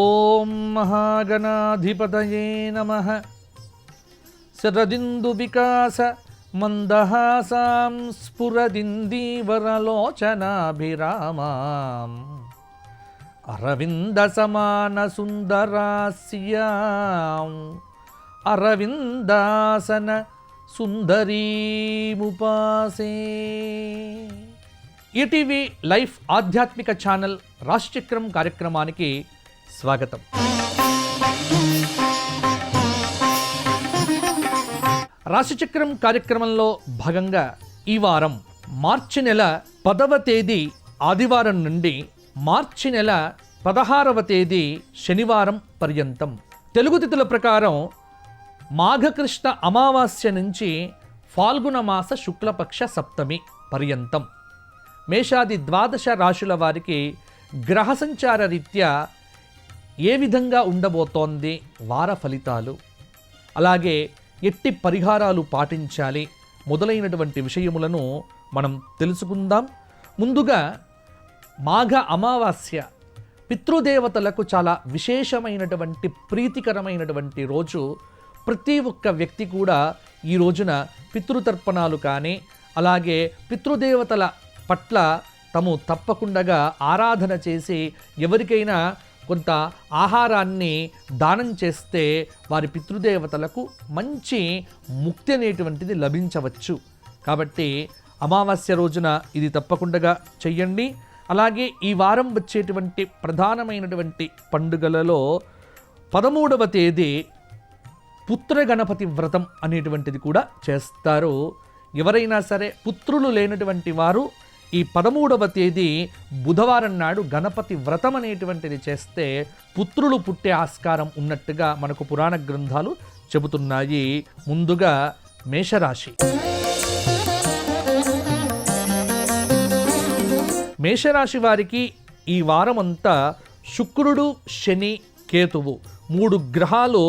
ఓం మహాగణాధిపతయే నమః. శరదిందు వికాస మందహాసాం స్ఫురదిందీవరలోచనాభిరామాం అరవింద సమాన సుందరాస్యాం అరవిందాసన సుందరీముపాసే. ఈటీవీ లైఫ్ ఆధ్యాత్మిక ఛానల్ రాశిచక్రం కార్యక్రమానికి స్వాగతం. రాశిచక్రం కార్యక్రమంలో భాగంగా ఈ వారం మార్చి నెల 10వ తేదీ ఆదివారం నుండి మార్చి నెల 16వ తేదీ శనివారం పర్యంతం తెలుగు తిథుల ప్రకారం మాఘకృష్ణ అమావాస్య నుంచి ఫాల్గుణ మాస శుక్లపక్ష సప్తమి పర్యంతం మేషాది ద్వాదశ రాశుల వారికి గ్రహ సంచార రీత్యా ఏ విధంగా ఉండబోతోంది వార ఫలితాలు, అలాగే ఎట్టి పరిహారాలు పాటించాలి మొదలైనటువంటి విషయములను మనం తెలుసుకుందాం. ముందుగా మాఘ అమావాస్య పితృదేవతలకు చాలా విశేషమైనటువంటి ప్రీతికరమైనటువంటి రోజు. ప్రతి ఒక్క వ్యక్తి కూడా ఈ రోజున పితృతర్పణాలు కానీ అలాగే పితృదేవతల పట్ల తాము తప్పకుండా ఆరాధన చేసి ఎవరికైనా కొంత ఆహారాన్ని దానం చేస్తే వారి పితృదేవతలకు మంచి ముక్తి అనేటువంటిది లభించవచ్చు. కాబట్టి అమావాస్య రోజున ఇది తప్పకుండా చెయ్యండి. అలాగే ఈ వారం వచ్చేటువంటి ప్రధానమైనటువంటి పండుగలలో 13వ తేదీ పుత్రగణపతి వ్రతం అనేటువంటిది కూడా చేస్తారు. ఎవరైనా సరే పుత్రులు లేనటువంటి వారు ఈ 13వ తేదీ బుధవారం నాడు గణపతి వ్రతం అనేటువంటిది చేస్తే పుత్రులు పుట్టే ఆస్కారం ఉన్నట్టుగా మనకు పురాణ గ్రంథాలు చెబుతున్నాయి. ముందుగా మేషరాశి. మేషరాశి వారికి ఈ వారం అంతా శుక్రుడు, శని, కేతువు 3 గ్రహాలు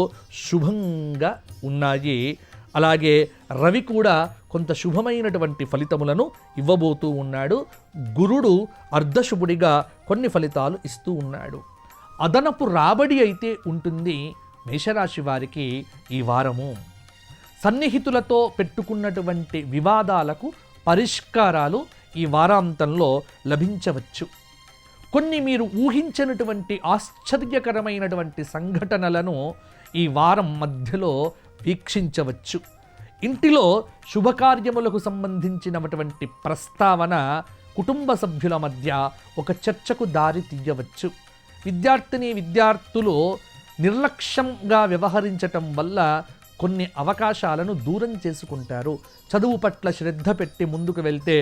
శుభంగా ఉన్నాయి. అలాగే రవి కూడా కొంత శుభమైనటువంటి ఫలితములను ఇవ్వబోతూ ఉన్నాడు. గురుడు అర్ధశుభుడిగా కొన్ని ఫలితాలు ఇస్తూ ఉన్నాడు. అదనపు రాబడి అయితే ఉంటుంది మేషరాశి వారికి ఈ వారము. సన్నిహితులతో పెట్టుకున్నటువంటి వివాదాలకు పరిష్కారాలు ఈ వారాంతంలో లభించవచ్చు. కొన్ని మీరు ఊహించినటువంటి ఆశ్చర్యకరమైనటువంటి సంఘటనలను ఈ వారం మధ్యలో వీక్షించవచ్చు. ఇంటిలో శుభకార్యములకు సంబంధించినటువంటి ప్రస్తావన కుటుంబ సభ్యుల మధ్య ఒక చర్చకు దారి తీయవచ్చు. విద్యార్థులు నిర్లక్ష్యంగా వ్యవహరించటం వల్ల కొన్ని అవకాశాలను దూరం చేసుకుంటారు. చదువు పట్ల శ్రద్ధ పెట్టి ముందుకు వెళ్తే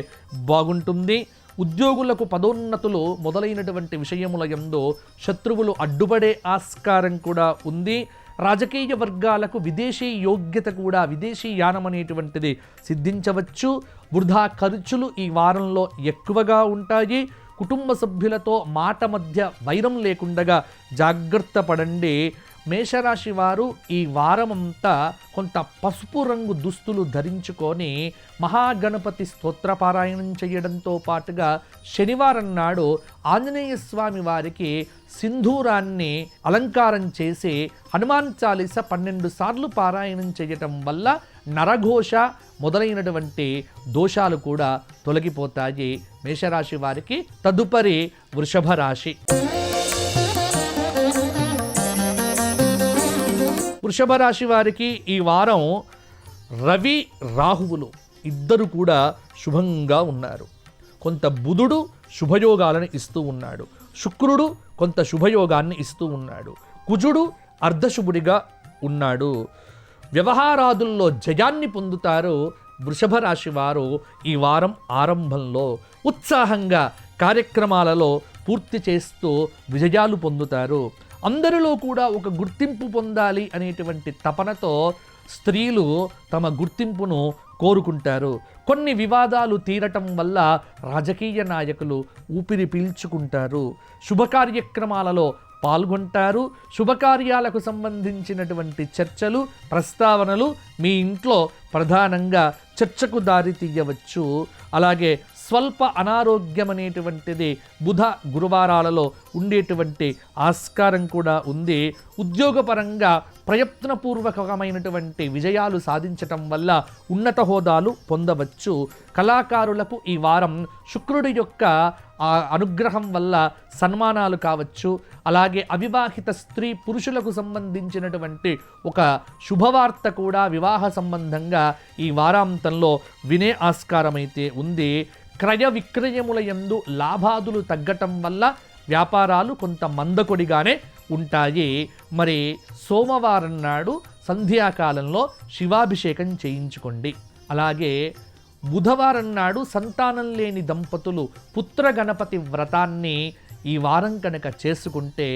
బాగుంటుంది. ఉద్యోగులకు పదోన్నతులు మొదలైనటువంటి విషయముల యందు శత్రువులు అడ్డుపడే ఆస్కారం కూడా ఉంది. రాజకీయ వర్గాలకు విదేశీ యోగ్యత కూడా విదేశీ యానం అనేటువంటిది సిద్ధించవచ్చు. వృధా ఖర్చులు ఈ వారంలో ఎక్కువగా ఉంటాయి. కుటుంబ సభ్యులతో మాట మధ్య వైరం లేకుండా జాగ్రత్త పడండి. మేషరాశి వారు ఈ వారమంతా కొంత పసుపు రంగు దుస్తులు ధరించుకొని మహాగణపతి స్తోత్రపారాయణం చేయడంతో పాటుగా శనివారం నాడు ఆంజనేయ స్వామి వారికి సింధూరాన్ని అలంకారం చేసి హనుమాన్ చాలీస 12 సార్లు పారాయణం చేయటం వల్ల నరఘోష మొదలైనటువంటి దోషాలు కూడా తొలగిపోతాయి మేషరాశి వారికి. తదుపరి వృషభ రాశి. వృషభ రాశి వారికి ఈ వారం రవి, రాహువులు ఇద్దరు కూడా శుభంగా ఉన్నారు. కొంత బుధుడు శుభయోగాలను ఇస్తూ ఉన్నాడు. శుక్రుడు కొంత శుభయోగాన్ని ఇస్తూ ఉన్నాడు. కుజుడు అర్ధశుభుడిగా ఉన్నాడు. వ్యవహారాదుల్లో జయాన్ని పొందుతారు వృషభ రాశి వారు. ఈ వారం ఆరంభంలో ఉత్సాహంగా కార్యక్రమాలలో పూర్తి చేస్తూ విజయాలు పొందుతారు. అందరిలో కూడా ఒక గుర్తింపు పొందాలి అనేటువంటి తపనతో స్త్రీలు తమ గుర్తింపును కోరుకుంటారు. కొన్ని వివాదాలు తీరటం వల్ల రాజకీయ నాయకులు ఊపిరి పీల్చుకుంటారు. శుభకార్యక్రమాలలో పాల్గొంటారు. శుభకార్యాలకు సంబంధించినటువంటి చర్చలు, ప్రస్తావనలు మీ ఇంట్లో ప్రధానంగా చర్చకు దారి తీయవచ్చు. అలాగే స్వల్ప అనారోగ్యం అనేటువంటిది బుధ గురువారాలలో ఉండేటువంటి ఆస్కారం కూడా ఉంది. ఉద్యోగపరంగా ప్రయత్నపూర్వకమైనటువంటి విజయాలు సాధించటం వల్ల ఉన్నత హోదాలు పొందవచ్చు. కళాకారులకు ఈ వారం శుక్రుడి యొక్క అనుగ్రహం వల్ల సన్మానాలు కావచ్చు. అలాగే అవివాహిత స్త్రీ పురుషులకు సంబంధించినటువంటి ఒక శుభవార్త కూడా వివాహ సంబంధంగా ఈ వారాంతంలో వినే ఆస్కారమైతే ఉంది. క్రయ విక్రయముల యందు లాభాదులు తగ్గటం వల్ల వ్యాపారాలు కొంత మందకొడిగానే ఉంటాయి. మరి సోమవారం నాడు సంధ్యాకాలంలో శివాభిషేకం చేయించుకోండి. అలాగే బుధవారం నాడు సంతానం లేని దంపతులు పుత్ర గణపతి వ్రతాన్ని ఈ వారం కనుక చేసుకుంటే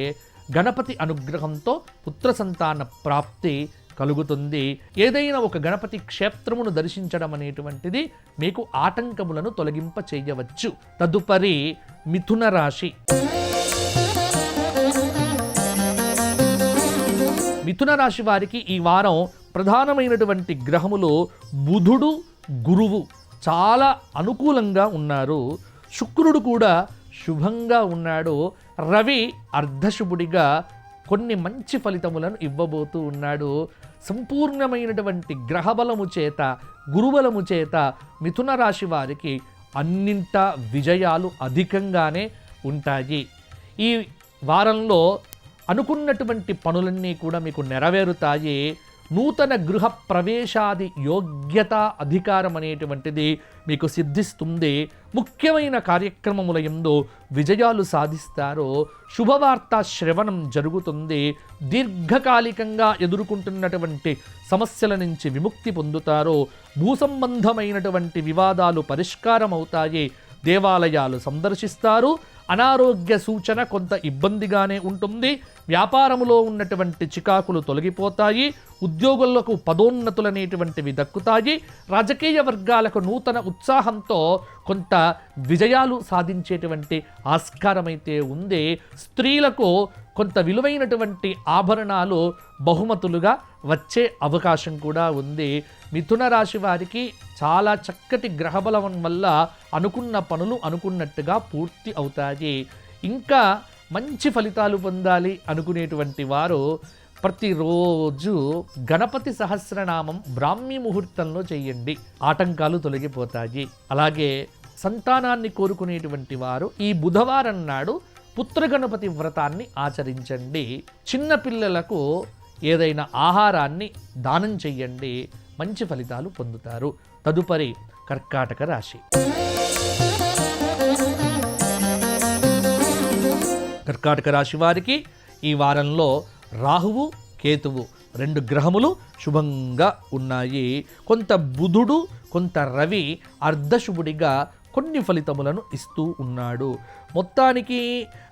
గణపతి అనుగ్రహంతో పుత్ర సంతాన ప్రాప్తి కలుగుతుంది. ఏదైనా ఒక గణపతి క్షేత్రమును దర్శించడం అనేటువంటిది మీకు ఆటంకములను తొలగింప చేయవచ్చు. తదుపరి మిథున రాశి. మిథున రాశి వారికి ఈ వారం ప్రధానమైనటువంటి గ్రహములు బుధుడు, గురువు చాలా అనుకూలంగా ఉన్నారు. శుక్రుడు కూడా శుభంగా ఉన్నాడు. రవి అర్ధశుభుడిగా కొన్ని మంచి ఫలితములను ఇవ్వబోతూ ఉన్నాడు. సంపూర్ణమైనటువంటి గ్రహబలము చేత, గురుబలము చేత మిథున రాశి వారికి అన్నింట విజయాలు అధికంగానే ఉంటాయి. ఈ వారంలో అనుకున్నటువంటి పనులన్నీ కూడా మీకు నెరవేరుతాయి. నూతన గృహ ప్రవేశాది యోగ్యత, అధికారం అనేటువంటిది మీకు సిద్ధిస్తుంది. ముఖ్యమైన కార్యక్రమముల యందు విజయాలు సాధిస్తారు. శుభవార్త శ్రవణం జరుగుతుంది. దీర్ఘకాలికంగా ఎదుర్కొంటున్నటువంటి సమస్యల నుంచి విముక్తి పొందుతారు. భూ సంబంధమైనటువంటి వివాదాలు పరిష్కారం అవుతాయి. దేవాలయాలు సందర్శిస్తారు. అనారోగ్య సూచన కొంత ఇబ్బందిగానే ఉంటుంది. వ్యాపారములో ఉన్నటువంటి చికాకులు తొలగిపోతాయి. ఉద్యోగులకు పదోన్నతులనేటువంటివి దక్కుతాయి. రాజకీయ వర్గాలకు నూతన ఉత్సాహంతో కొంత విజయాలు సాధించేటువంటి ఆస్కారమైతే ఉంది. స్త్రీలకు కొంత విలువైనటువంటి ఆభరణాలు బహుమతులుగా వచ్చే అవకాశం కూడా ఉంది. మిథున రాశి వారికి చాలా చక్కటి గ్రహబలం వల్ల అనుకున్న పనులు అనుకున్నట్టుగా పూర్తి అవుతాయి. ఇంకా మంచి ఫలితాలు పొందాలి అనుకునేటువంటి వారు ప్రతిరోజు గణపతి సహస్రనామం బ్రాహ్మీ ముహూర్తంలో చేయండి. ఆటంకాలు తొలగిపోతాయి. అలాగే సంతానాన్ని కోరుకునేటువంటి వారు ఈ బుధవారం నాడు పుత్ర గణపతి వ్రతాన్ని ఆచరించండి. చిన్నపిల్లలకు ఏదైనా ఆహారాన్ని దానం చెయ్యండి. మంచి ఫలితాలు పొందుతారు. తదుపరి కర్కాటక రాశి. కర్కాటక రాశి వారికి ఈ వారంలో రాహువు, కేతువు రెండు గ్రహములు శుభంగా ఉన్నాయి. కొంత బుధుడు, కొంత రవి అర్ధశుభుడిగా కొన్ని ఫలితములను ఇస్తూ ఉన్నాడు. మొత్తానికి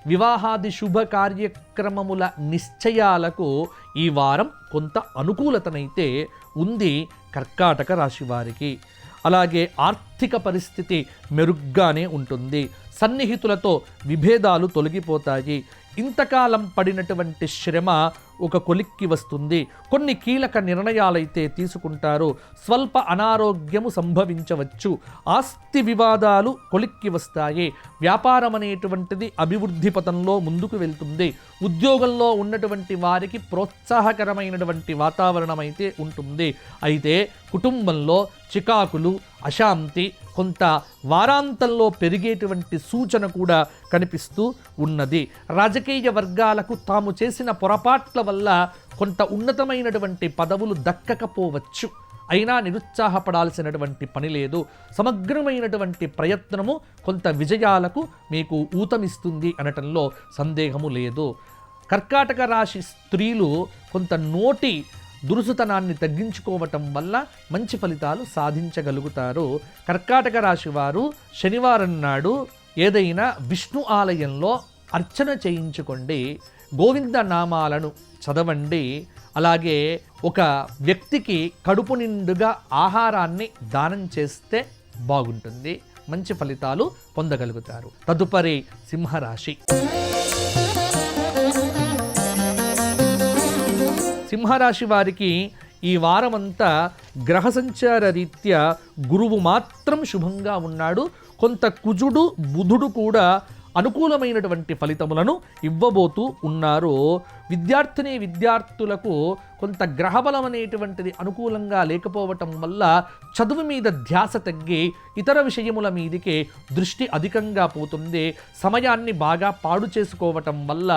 వివాహాది శుభ కార్యక్రమముల నిశ్చయాలకు ఈ వారం కొంత అనుకూలతనైతే ఉంది కర్కాటక రాశి వారికి. అలాగే ఆర్థిక పరిస్థితి మెరుగ్గానే ఉంటుంది. సన్నిహితులతో విభేదాలు తొలగిపోతాయి. ఇంతకాలం పడినటువంటి శ్రమ ఒక కొలిక్కి వస్తుంది. కొన్ని కీలక నిర్ణయాలైతే తీసుకుంటారు. స్వల్ప అనారోగ్యము సంభవించవచ్చు. ఆస్తి వివాదాలు కొలిక్కి వస్తాయి. వ్యాపారం అనేటువంటిది అభివృద్ధి పథంలో ముందుకు వెళ్తుంది. ఉద్యోగంలో ఉన్నటువంటి వారికి ప్రోత్సాహకరమైనటువంటి వాతావరణం అయితే ఉంటుంది. అయితే కుటుంబంలో చికాకులు, అశాంతి కొంత వారాంతంలో పెరిగేటువంటి సూచన కూడా కనిపిస్తూ ఉన్నది. రాజకీయ వర్గాలకు తాము చేసిన పొరపాట్ల వల్ల కొంత ఉన్నతమైనటువంటి పదవులు దక్కకపోవచ్చు. అయినా నిరుత్సాహపడాల్సినటువంటి పని లేదు. సమగ్రమైనటువంటి ప్రయత్నము కొంత విజయాలకు మీకు ఊతమిస్తుంది అనటంలో సందేహము లేదు. కర్కాటక రాశి స్త్రీలు కొంత నోటి దురుసుతనాన్ని తగ్గించుకోవటం వల్ల మంచి ఫలితాలు సాధించగలుగుతారు. కర్కాటక రాశి వారు శనివారం నాడు ఏదైనా విష్ణు ఆలయంలో అర్చన చేయించుకోండి. గోవింద నామాలను చదవండి. అలాగే ఒక వ్యక్తికి కడుపు నిండుగా ఆహారాన్ని దానం చేస్తే బాగుంటుంది. మంచి ఫలితాలు పొందగలుగుతారు. తదుపరి సింహరాశి. సింహరాశి వారికి ఈ వారమంతా గ్రహ సంచార రీత్యా గురువు మాత్రం శుభంగా ఉన్నాడు. కొంత కుజుడు బుధుడు కూడా అనుకూలమైనటువంటి ఫలితములను ఇవ్వబోతూ ఉన్నారు. విద్యార్థులకు కొంత గ్రహబలం అనేటువంటిది అనుకూలంగా లేకపోవటం వల్ల చదువు మీద ధ్యాస తగ్గి ఇతర విషయముల మీదకే దృష్టి అధికంగా పోతుంది. సమయాన్ని బాగా పాడు చేసుకోవటం వల్ల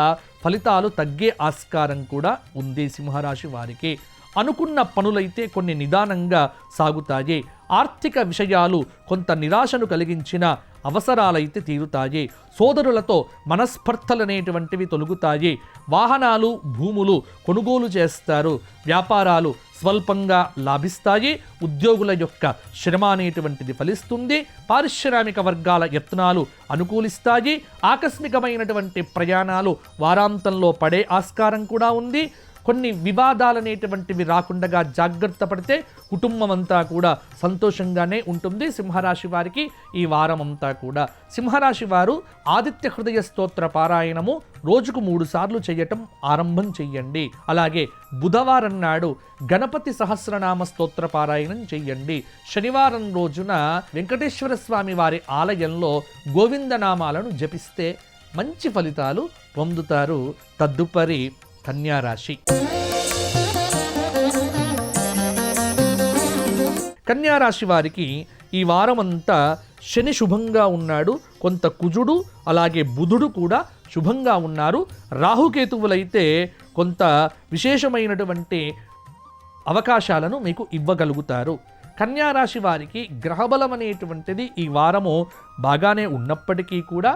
ఫలితాలు తగ్గే ఆస్కారం కూడా ఉంది. సింహరాశి వారికి అనుకున్న పనులైతే కొన్ని నిదానంగా సాగుతాయి. ఆర్థిక విషయాలు కొంత నిరాశను కలిగించిన అవసరాలైతే తీరుతాయి. సోదరులతో మనస్పర్ధలనేటువంటివి తొలగుతాయి. వాహనాలు భూములు కొనుగోలు చేస్తారు. వ్యాపారాలు స్వల్పంగా లాభిస్తాయి. ఉద్యోగుల యొక్క శ్రమ అనేటువంటిది ఫలిస్తుంది. పారిశ్రామిక వర్గాల యత్నాలు అనుకూలిస్తాయి. ఆకస్మికమైనటువంటి ప్రయాణాలు వారాంతంలో పడే ఆస్కారం కూడా ఉంది. కొన్ని వివాదాలనేటువంటివి రాకుండా జాగ్రత్త పడితే కుటుంబం అంతా కూడా సంతోషంగానే ఉంటుంది. సింహరాశి వారికి ఈ వారం అంతా కూడా సింహరాశి వారు ఆదిత్య హృదయ స్తోత్ర పారాయణము రోజుకు 3 సార్లు చేయటం ఆరంభం చెయ్యండి. అలాగే బుధవారం నాడు గణపతి సహస్రనామ స్తోత్ర పారాయణం చెయ్యండి. శనివారం రోజున వెంకటేశ్వర స్వామి వారి ఆలయంలో గోవిందనామాలను జపిస్తే మంచి ఫలితాలు పొందుతారు. తదుపరి కన్యారాశి. కన్యారాశి వారికి ఈ వారమంతా శని శుభంగా ఉన్నాడు. కొంత కుజుడు అలాగే బుధుడు కూడా శుభంగా ఉన్నారు. రాహుకేతువులైతే కొంత విశేషమైనటువంటి అవకాశాలను మీకు ఇవ్వగలుగుతారు. కన్యారాశి వారికి గ్రహబలం అనేటువంటిది ఈ వారము బాగానే ఉన్నప్పటికీ కూడా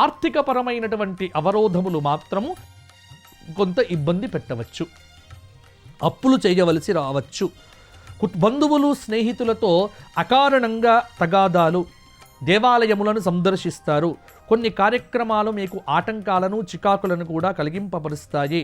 ఆర్థికపరమైనటువంటి అవరోధములు మాత్రము కొంత ఇబ్బంది పెట్టవచ్చు. అప్పులు చేయవలసి రావచ్చు. బంధువులు స్నేహితులతో అకారణంగా తగాదాలు. దేవాలయములను సందర్శిస్తారు. కొన్ని కార్యక్రమాలు మీకు ఆటంకాలను చికాకులను కూడా కలిగింపబరుస్తాయి.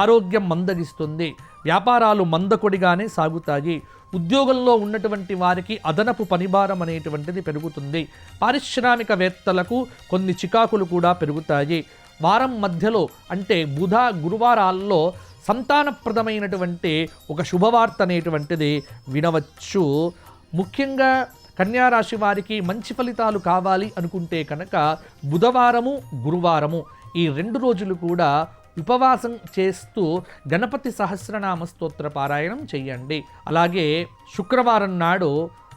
ఆరోగ్యం మందగిస్తుంది. వ్యాపారాలు మందకొడిగానే సాగుతాయి. ఉద్యోగంలో ఉన్నటువంటి వారికి అదనపు పనిభారం అనేటువంటిది పెరుగుతుంది. పారిశ్రామికవేత్తలకు కొన్ని చికాకులు కూడా పెరుగుతాయి. వారం మధ్యలో అంటే బుధ గురువారాల్లో సంతానప్రదమైనటువంటి ఒక శుభవార్త అనేటువంటిది వినవచ్చు. ముఖ్యంగా కన్యారాశి వారికి మంచి ఫలితాలు కావాలి అనుకుంటే కనుక బుధవారము గురువారము ఈ 2 రోజులు కూడా ఉపవాసం చేస్తూ గణపతి సహస్రనామ స్తోత్ర పారాయణం చెయ్యండి. అలాగే శుక్రవారం నాడు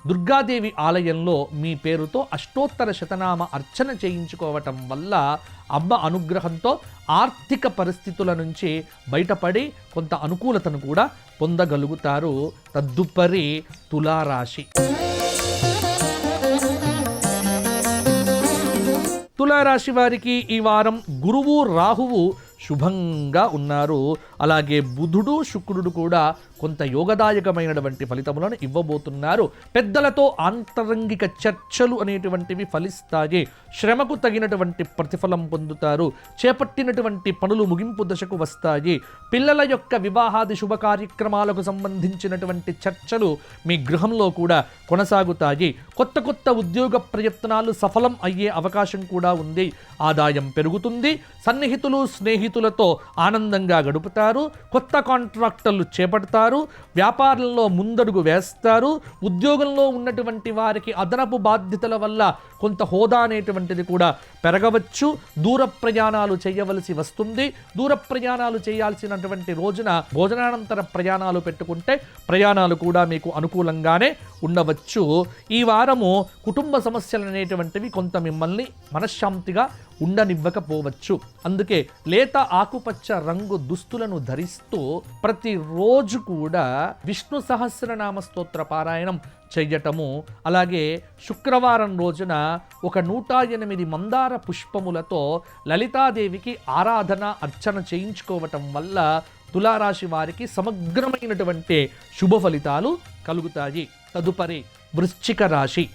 దుర్గాదేవి ఆలయంలో మీ పేరుతో అష్టోత్తర శతనామ అర్చన చేయించుకోవటం వల్ల అమ్మ అనుగ్రహంతో ఆర్థిక పరిస్థితుల నుంచి బయటపడి కొంత అనుకూలతను కూడా పొందగలుగుతారు. తదుపరి తులారాశి. తులారాశి వారికి ఈ వారం గురువు రాహువు శుభంగా ఉన్నారు. అలాగే బుధుడు శుక్రుడు కూడా కొంత యోగదాయకమైనటువంటి ఫలితములను ఇవ్వబోతున్నారు. పెద్దలతో ఆంతరంగిక చర్చలు అనేటువంటివి ఫలిస్తాయి. శ్రమకు తగినటువంటి ప్రతిఫలం పొందుతారు. చేపట్టినటువంటి పనులు ముగింపు దశకు వస్తాయి. పిల్లల యొక్క వివాహాది శుభ కార్యక్రమాలకు సంబంధించినటువంటి చర్చలు మీ గృహంలో కూడా కొనసాగుతాయి. కొత్త కొత్త ఉద్యోగ ప్రయత్నాలు సఫలం అయ్యే అవకాశం కూడా ఉంది. ఆదాయం పెరుగుతుంది. సన్నిహితులు స్నేహితులతో ఆనందంగా గడుపుతారు. కొత్త కాంట్రాక్టర్లు చేపడతారు. వ్యాపారంలో ముందడుగు వేస్తారు. ఉద్యోగంలో ఉన్నటువంటి వారికి అదనపు బాధ్యతల వల్ల కొంత హోదా అనేటువంటిది కూడా పెరగవచ్చు. దూర ప్రయాణాలు చేయవలసి వస్తుంది. దూర ప్రయాణాలు చేయాల్సినటువంటి రోజున భోజనానంతర ప్రయాణాలు పెట్టుకుంటే ప్రయాణాలు కూడా మీకు అనుకూలంగానే ఉండవచ్చు. ఈ వారము కుటుంబ సమస్యలు అనేటువంటివి కొంత మిమ్మల్ని మనశ్శాంతిగా ఉండనివ్వకపోవచ్చు. అందుకే లేత ఆకుపచ్చ రంగు దుస్తులను ధరిస్తూ ప్రతిరోజు కూడా విష్ణు సహస్రనామ స్తోత్ర పారాయణం చెయ్యటము, అలాగే శుక్రవారం రోజున ఒక 108 మందార పుష్పములతో లలితాదేవికి ఆరాధన అర్చన చేయించుకోవటం వల్ల తులారాశి వారికి సమగ్రమైనటువంటి శుభ ఫలితాలు కలుగుతాయి. తదుపరి వృశ్చిక రాశి.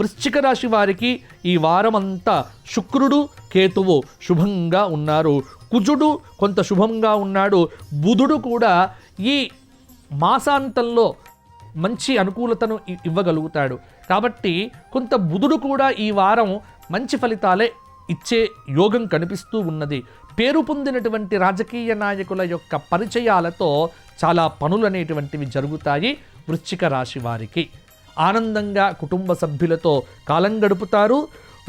వృశ్చిక రాశి వారికి ఈ వారమంతా శుక్రుడు కేతువు శుభంగా ఉన్నారు. కుజుడు కొంత శుభంగా ఉన్నాడు. బుధుడు కూడా ఈ మాసాంతంలో మంచి అనుకూలతను ఇవ్వగలుగుతాడు. కాబట్టి కొంత బుధుడు కూడా ఈ వారం మంచి ఫలితాలే ఇచ్చే యోగం కనిపిస్తూ ఉన్నది. పేరు పొందినటువంటి రాజకీయ నాయకుల యొక్క పరిచయాలతో చాలా పనులు అనేటువంటివి జరుగుతాయి. వృశ్చిక రాశి వారికి. ఆనందంగా కుటుంబ సభ్యులతో కాలం గడుపుతారు.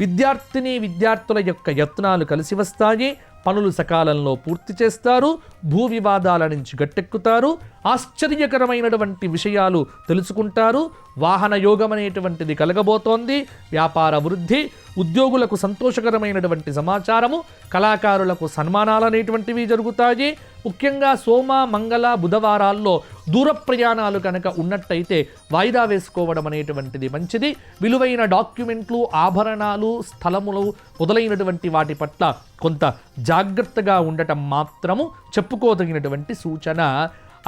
విద్యార్థుల యొక్క యత్నాలు కలిసి వస్తాయి. పనులు సకాలంలో పూర్తి చేస్తారు. భూ వివాదాల నుంచి గట్టెక్కుతారు. ఆశ్చర్యకరమైనటువంటి విషయాలు తెలుసుకుంటారు. వాహన యోగం అనేటువంటిది కలగబోతోంది. వ్యాపార వృద్ధి, ఉద్యోగులకు సంతోషకరమైనటువంటి సమాచారము, కళాకారులకు సన్మానాలు అనేటువంటివి జరుగుతాయి. ముఖ్యంగా సోమ, మంగళ, బుధవారాల్లో దూర ప్రయాణాలు కనుక ఉన్నట్టయితే వాయిదా వేసుకోవడం అనేటువంటిది మంచిది. విలువైన డాక్యుమెంట్లు, ఆభరణాలు, స్థలములు మొదలైనటువంటి వాటి పట్ల కొంత జాగ్రత్తగా ఉండటం మాత్రము చెప్పుకోదగినటువంటి సూచన.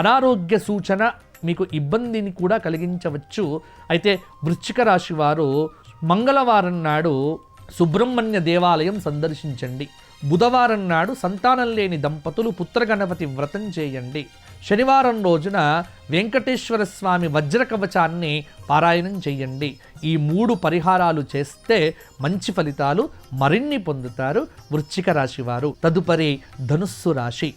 అనారోగ్య సూచన మీకు ఇబ్బందిని కూడా కలిగించవచ్చు. అయితే వృశ్చిక రాశి వారు మంగళవారం నాడు సుబ్రహ్మణ్య దేవాలయం సందర్శించండి. బుధవారం నాడు సంతానం లేని దంపతులు పుత్రగణపతి వ్రతం చేయండి. శనివారం రోజున వెంకటేశ్వర స్వామి వజ్ర కవచాన్ని పారాయణం చేయండి. ఈ 3 పరిహారాలు చేస్తే మంచి ఫలితాలు మరిన్ని పొందుతారు వృశ్చిక రాశి వారు. తదుపరి ధనుస్సు రాశి.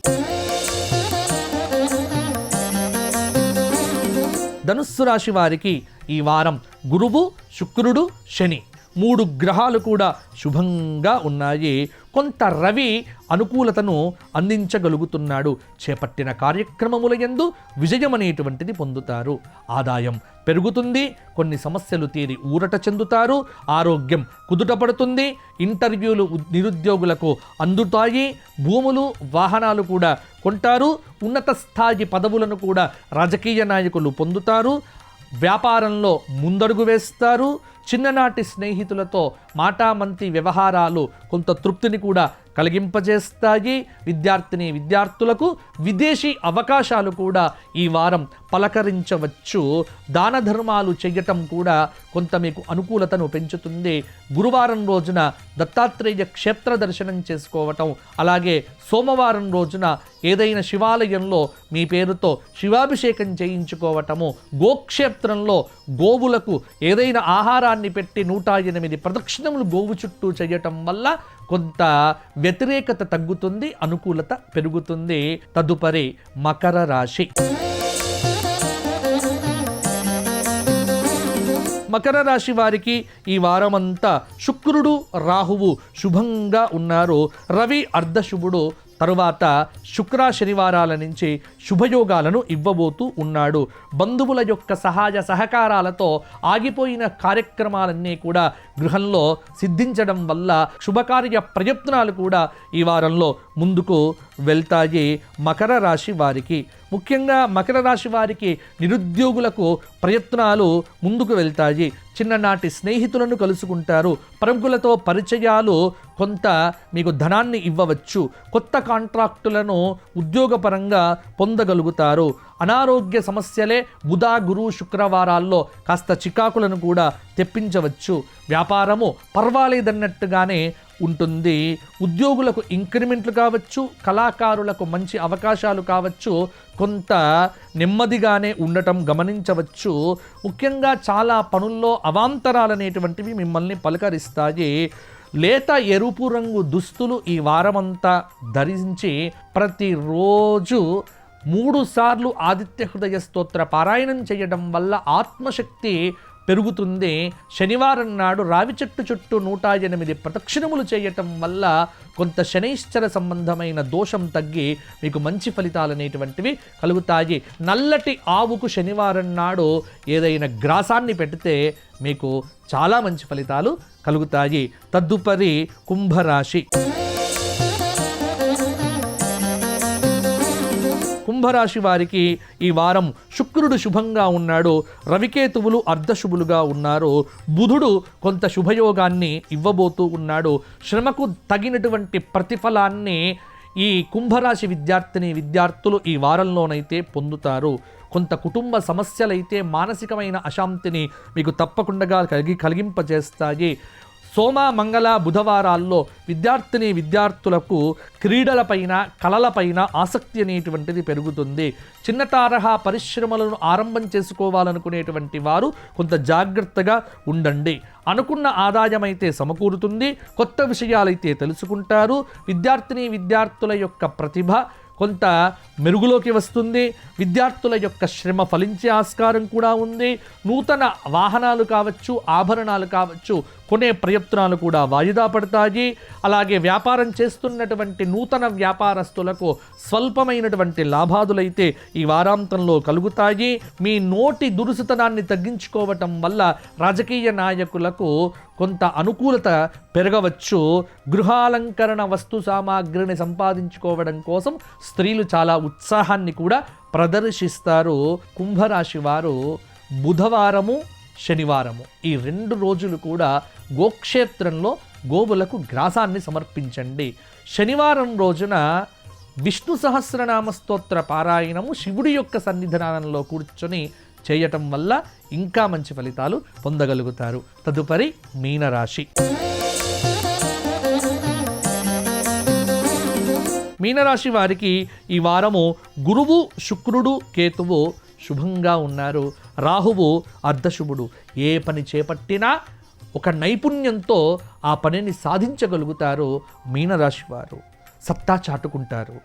ధనుస్సు రాశి వారికి ఈ వారం గురువు, శుక్రుడు, శని 3 గ్రహాలు కూడా శుభంగా ఉన్నాయి. కొంత రవి అనుకూలతను అందించగలుగుతున్నాడు. చేపట్టిన కార్యక్రమముల యందు విజయం అనేటువంటిది పొందుతారు. ఆదాయం పెరుగుతుంది. కొన్ని సమస్యలు తీరి ఊరట చెందుతారు. ఆరోగ్యం కుదుటపడుతుంది. ఇంటర్వ్యూలు నిరుద్యోగులకు అందుతాయి. భూములు, వాహనాలు కూడా కొంటారు. ఉన్నత స్థాయి పదవులను కూడా రాజకీయ నాయకులు పొందుతారు. వ్యాపారంలో ముందడుగు వేస్తారు. చిన్ననాటి స్నేహితులతో మాటామంతి వ్యవహారాలు కొంత తృప్తిని కూడా కలిగింపజేస్తాయి. విద్యార్థులకు విదేశీ అవకాశాలు కూడా ఈ వారం పలకరించవచ్చు. దాన ధర్మాలు చేయటం కూడా కొంత మీకు అనుకూలతను పెంచుతుంది. గురువారం రోజున దత్తాత్రేయ క్షేత్ర దర్శనం చేసుకోవటం, అలాగే సోమవారం రోజున ఏదైనా శివాలయంలో మీ పేరుతో శివాభిషేకం చేయించుకోవటము, గోక్షేత్రంలో గోవులకు ఏదైనా ఆహారాన్ని పెట్టి 108 ప్రదక్షిణములు గోవు చుట్టూ చేయటం వల్ల కొంత వ్యతిరేకత తగ్గుతుంది, అనుకూలత పెరుగుతుంది. తదుపరి మకర రాశి. మకర రాశి వారికి ఈ వారమంతా శుక్రుడు, రాహువు శుభంగా ఉన్నారు. రవి అర్ధశుభుడు. తరువాత శుక్ర, శనివారాల నుంచి శుభయోగాలను ఇవ్వబోతూ ఉన్నాడు. బంధువుల యొక్క సహాయ సహకారాలతో ఆగిపోయిన కార్యక్రమాలన్నీ కూడా గృహంలో సిద్ధించడం వల్ల శుభకార్య ప్రయత్నాలు కూడా ఈ వారంలో ముందుకు వెళ్తాయి మకర రాశి వారికి. ముఖ్యంగా మకర రాశి వారికి నిరుద్యోగులకు ప్రయత్నాలు ముందుకు వెళ్తాయి. చిన్ననాటి స్నేహితులను కలుసుకుంటారు. ప్రముఖులతో పరిచయాలు కొంత మీకు ధనాన్ని ఇవ్వవచ్చు. కొత్త కాంట్రాక్టులను ఉద్యోగపరంగా పొందగలుగుతారు. అనారోగ్య సమస్యలే బుధ, గురు, శుక్రవారాల్లో కాస్త చికాకులను కూడా తెప్పించవచ్చు. వ్యాపారము పర్వాలేదన్నట్టుగానే ఉంటుంది. ఉద్యోగులకు ఇంక్రిమెంట్లు కావచ్చు, కళాకారులకు మంచి అవకాశాలు కావచ్చు, కొంత నెమ్మదిగానే ఉండటం గమనించవచ్చు. ముఖ్యంగా చాలా పనుల్లో అవాంతరాలు అనేటువంటివి మిమ్మల్ని పలకరిస్తాయి. లేత ఎరుపు రంగు దుస్తులు ఈ వారమంతా ధరించి ప్రతిరోజు 3 సార్లు ఆదిత్య హృదయ స్తోత్ర పారాయణం చేయడం వల్ల ఆత్మశక్తి పెరుగుతుంది. శనివారం నాడు రావి చెట్టు చుట్టూ 108 ప్రదక్షిణములు చేయటం వల్ల కొంత శనైశ్చర సంబంధమైన దోషం తగ్గి మీకు మంచి ఫలితాలు అనేటువంటివి కలుగుతాయి. నల్లటి ఆవుకు శనివారం నాడు ఏదైనా గ్రాసాన్ని పెడితే మీకు చాలా మంచి ఫలితాలు కలుగుతాయి. తదుపరి కుంభరాశి. కుంభరాశి వారికి ఈ వారం శుక్రుడు శుభంగా ఉన్నాడు. రవికేతువులు అర్ధశుభులుగా ఉన్నారు. బుధుడు కొంత శుభయోగాన్ని ఇవ్వబోతూ ఉన్నాడు. శ్రమకు తగినటువంటి ప్రతిఫలాన్ని ఈ కుంభరాశి విద్యార్థులు ఈ వారంలోనైతే పొందుతారు. కొంత కుటుంబ సమస్యలైతే మానసికమైన అశాంతిని మీకు తప్పకుండా కలిగింపజేస్తాయి. సోమ, మంగళ, బుధవారాల్లో విద్యార్థులకు క్రీడలపైన, కళలపైన ఆసక్తి అనేటువంటిది పెరుగుతుంది. చిన్న తరహా పరిశ్రమలను ఆరంభం చేసుకోవాలనుకునేటువంటి వారు కొంత జాగ్రత్తగా ఉండండి. అనుకున్న ఆదాయం అయితే సమకూరుతుంది. కొత్త విషయాలైతే తెలుసుకుంటారు. విద్యార్థుల యొక్క ప్రతిభ కొంత మెరుగులోకి వస్తుంది. విద్యార్థుల యొక్క శ్రమ ఫలించే ఆస్కారం కూడా ఉంది. నూతన వాహనాలు కావచ్చు, ఆభరణాలు కావచ్చు కొనే ప్రయత్నాలు కూడా వాయిదా పడతాయి. అలాగే వ్యాపారం చేస్తున్నటువంటి నూతన వ్యాపారస్తులకు స్వల్పమైనటువంటి లాభాదులైతే ఈ వారాంతంలో కలుగుతాయి. మీ నోటి దురుసుతనాన్ని తగ్గించుకోవటం వల్ల రాజకీయ నాయకులకు కొంత అనుకూలత పెరగవచ్చు. గృహాలంకరణ వస్తు సామాగ్రిని సంపాదించుకోవడం కోసం స్త్రీలు చాలా ఉత్సాహాన్ని కూడా ప్రదర్శిస్తారు. కుంభరాశి వారు బుధవారము, శనివారము ఈ 2 రోజులు కూడా గోక్షేత్రంలో గోవులకు గ్రాసాన్ని సమర్పించండి. శనివారం రోజున విష్ణు సహస్రనామ స్తోత్ర పారాయణము శివుడి యొక్క సన్నిధానంలో కూర్చొని చేయటం వల్ల ఇంకా మంచి ఫలితాలు పొందగలుగుతారు. తదుపరి మీనరాశి. మీనరాశి వారికి ఈ వారము గురువు, శుక్రుడు, కేతువు శుభంగా ఉన్నారు. రాహువు అర్ధశుభుడు. ఏ పని చేపట్టినా ఒక నైపుణ్యంతో ఆ పనిని సాధించగలుగుతారు. మీనరాశి వారు సత్తా చాటుకుంటారు.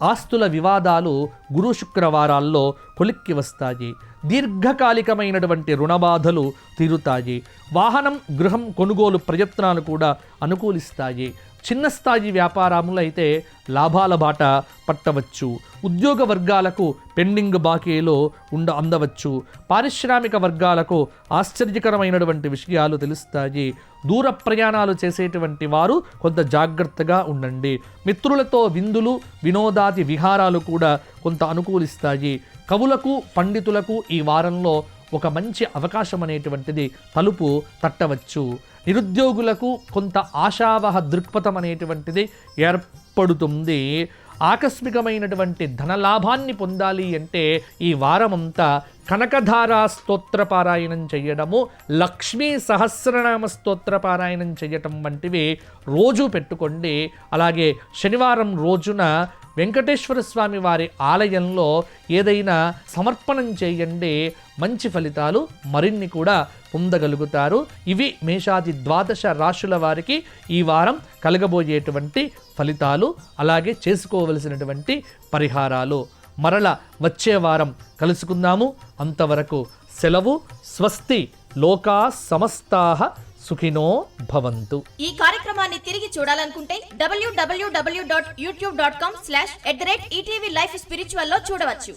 ఆస్తుల వివాదాలు గురు శుక్రవారాల్లో కొలిక్కి వస్తాయి. దీర్ఘకాలికమైనటువంటి రుణబాధలు తీరుతాయి. వాహనం, గృహం కొనుగోలు ప్రయత్నాలు కూడా అనుకూలిస్తాయి. చిన్న స్థాయి వ్యాపారములైతే లాభాల బాట పట్టవచ్చు. ఉద్యోగ వర్గాలకు పెండింగ్ బాకీలు అందవచ్చు. పారిశ్రామిక వర్గాలకు ఆశ్చర్యకరమైనటువంటి విషయాలు తెలుస్తాయి. దూర ప్రయాణాలు చేసేటువంటి వారు కొంత జాగ్రత్తగా ఉండండి. మిత్రులతో విందులు, వినోదాది విహారాలు కూడా కొంత అనుకూలిస్తాయి. కవులకు, పండితులకు ఈ వారంలో ఒక మంచి అవకాశం అనేటువంటిది తలుపు తట్టవచ్చు. నిరుద్యోగులకు కొంత ఆశావహ దృక్పథం అనేటువంటిది ఏర్పడుతుంది. ఆకస్మికమైనటువంటి ధనలాభాన్ని పొందాలి అంటే ఈ వారమంతా కనకధారా స్తోత్ర పారాయణం చేయడము, లక్ష్మీ సహస్రనామ స్తోత్ర పారాయణం చేయటం వంటివి రోజు పెట్టుకోండి. అలాగే శనివారం రోజున వెంకటేశ్వర స్వామి వారి ఆలయంలో ఏదైనా సమర్పణం చేయండి. మంచి ఫలితాలు మరిన్ని కూడా పొందగలుగుతారు. ఇవి మేషాది 12 రాశుల వారికి ఈ వారం కలగబోయేటువంటి ఫలితాలు, అలాగే చేసుకోవలసినటువంటి పరిహారాలు. మరల వచ్చే వారం కలుసుకుందాము. అంతవరకు సెలవు. స్వస్తి. లోకా సమస్తాః సుఖినో భవంతు. ఈ కార్యక్రమాన్ని తిరిగి చూడాలనుకుంటే www.youtube.com/@ETV Life Spiritual లో చూడవచ్చు.